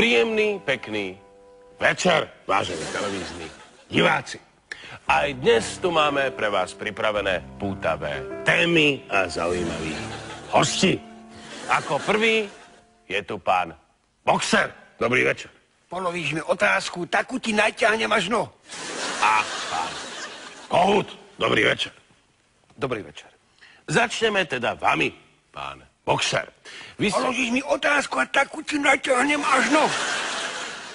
Príjemný, pekný večer, vážení televízni diváci. Aj dnes tu máme pre vás pripravené pútavé témy a zaujímavých hostí. Ako prvý je tu pán Boxer. Dobrý večer. Polovíš mi otázku, takú ti naťahnem až no. A pán Kohút. Dobrý večer. Dobrý večer. Začneme teda vami, pán Boxer. Vy ste... Položíš mi otázku a takú ti naťahnem až no.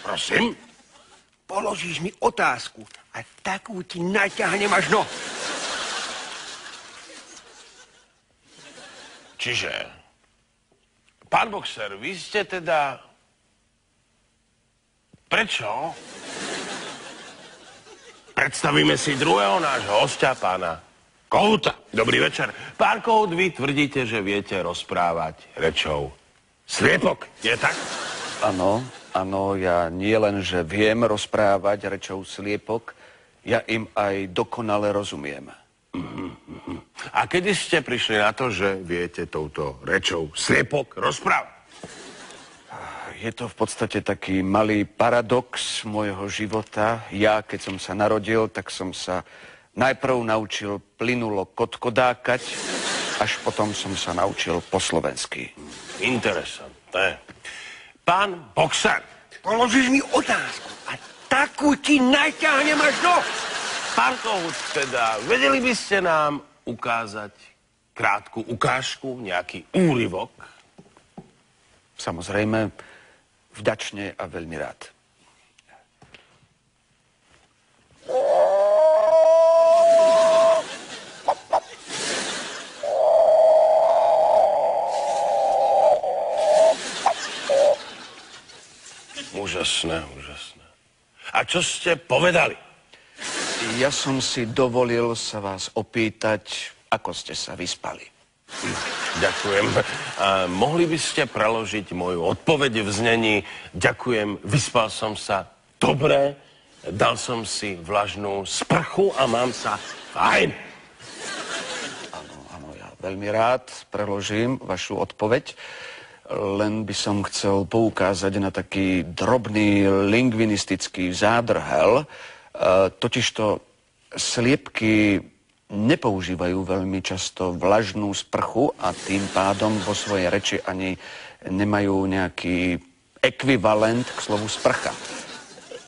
Prosím? Položíš mi otázku a takú ti naťahnem až no. Čiže, pán Boxer, vy ste teda... Prečo? Predstavíme si druhého nášho hostia, pána Kohúta. Dobrý večer. Pán Kohút, vy tvrdíte, že viete rozprávať rečou sliepok. Je tak? Áno, áno, ja nie len, že viem rozprávať rečou sliepok, ja im aj dokonale rozumiem. A kedy ste prišli na to, že viete touto rečou sliepok rozprávať? Je to v podstate taký malý paradox môjho života. Ja, keď som sa narodil, tak som sa najprv naučil plynulo kodkodákať, až potom som sa naučil po slovensky. Interesantné. Pán Boxer. Položíš mi otázku a takú ti naťahnem až no. Pán Kohút, teda, vedeli by ste nám ukázať krátku ukážku, nejaký úryvok? Samozrejme, vďačne a veľmi rád. Úžasné, úžasné. A čo ste povedali? Ja som si dovolil sa vás opýtať, ako ste sa vyspali. Ďakujem. A mohli by ste preložiť moju odpoveď v znení ďakujem, vyspal som sa dobre, dal som si vlažnú sprchu a mám sa fajn. Áno, áno, ja veľmi rád preložím vašu odpoveď. Len by som chcel poukázať na taký drobný lingvinistický zádrhel. Totižto sliepky nepoužívajú veľmi často vlažnú sprchu a tým pádom vo svojej reči ani nemajú nejaký ekvivalent k slovu sprcha.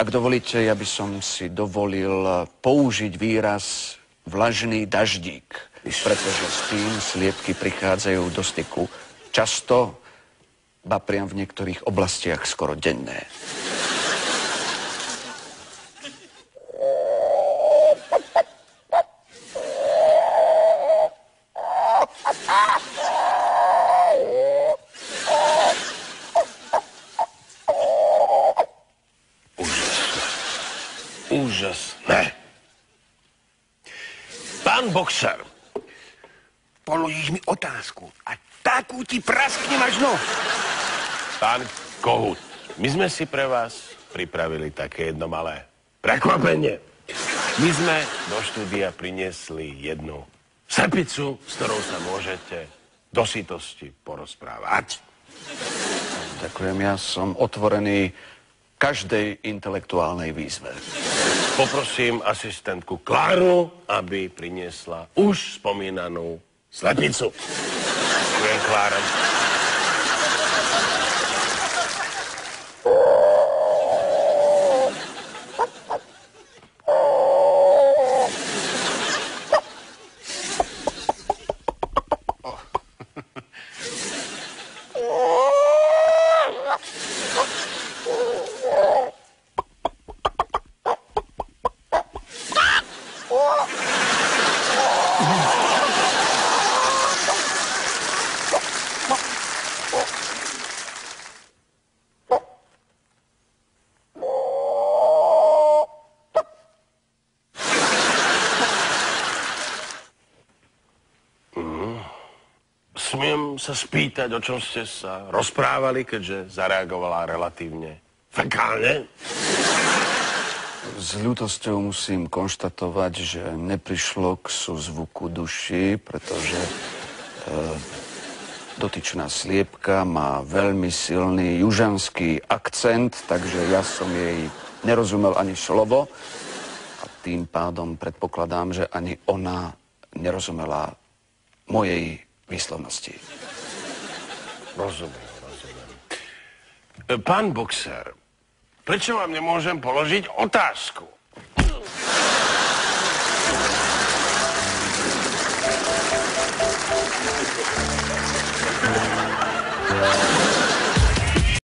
Ak dovolíte, ja by som si dovolil použiť výraz vlažný daždík, pretože s tým sliepky prichádzajú do styku často, ba priam v niektorých oblastiach skoro denné. Úžasné. Pán Boxer. Položíš mi otázku a takú ti prasknem až no. Pán Kohút, my sme si pre vás pripravili také jedno malé prekvapenie. My sme do štúdia priniesli jednu slepicu, s ktorou sa môžete do sytosti porozprávať. Ďakujem, ja som otvorený každej intelektuálnej výzve. Poprosím asistentku Kláru, aby priniesla už spomínanú slepicu. Ďakujem, Klára. Smiem sa spýtať, o čom ste sa rozprávali, keďže zareagovala relatívne fekálne? S ľútosťou musím konštatovať, že neprišlo k súzvuku duši, pretože dotyčná sliepka má veľmi silný južanský akcent, takže ja som jej nerozumel ani slovo a tým pádom predpokladám, že ani ona nerozumela mojej výslovnosti. Rozumiem. Pán Boxer, prečo vám nemôžem položiť otázku?